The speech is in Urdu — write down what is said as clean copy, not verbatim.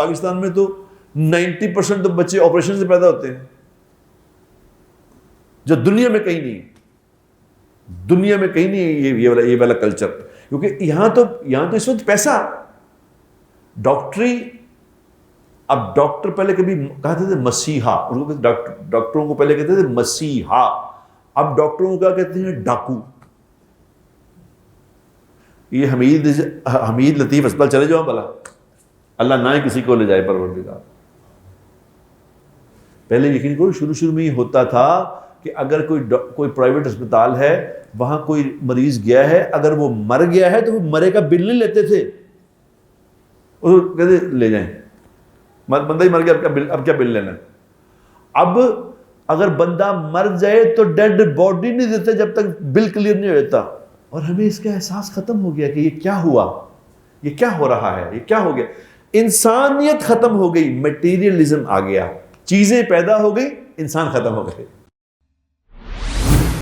پاکستان میں تو 90% تو بچے آپریشن سے پیدا ہوتے ہیں، جو دنیا میں کہیں نہیں، دنیا میں کہیں نہیں یہ والا کلچر، کیونکہ یہاں تو اس وقت پیسہ ڈاکٹری. اب ڈاکٹر پہلے کبھی کہتے تھے مسیحا، ان کو ڈاکٹروں کو پہلے کہتے تھے مسیحا، اب ڈاکٹروں کو کیا کہتے ہیں؟ ڈاکو. یہ حمید لطیف اسپتال چلے جاؤ بھلا، اللہ نہ ہی کسی کو لے جائے پروردگار. پہلے یقین کرو شروع میں یہ ہوتا تھا کہ اگر کوئی پرائیویٹ اسپتال ہے، وہاں کوئی مریض گیا ہے، اگر وہ مر گیا ہے تو وہ مرے کا بل نہیں لیتے تھے، وہ کہتے لے جائیں، بندہ ہی مر گیا، اب کیا بل لینا. اب اگر بندہ مر جائے تو ڈیڈ باڈی نہیں دیتے جب تک بل کلیئر نہیں ہو جاتا. اور ہمیں اس کا احساس ختم ہو گیا کہ یہ کیا ہوا، یہ کیا ہو رہا ہے، یہ کیا ہو گیا. انسانیت ختم ہو گئی، میٹیریلزم آ گیا، چیزیں پیدا ہو گئی، انسان ختم ہو گئے.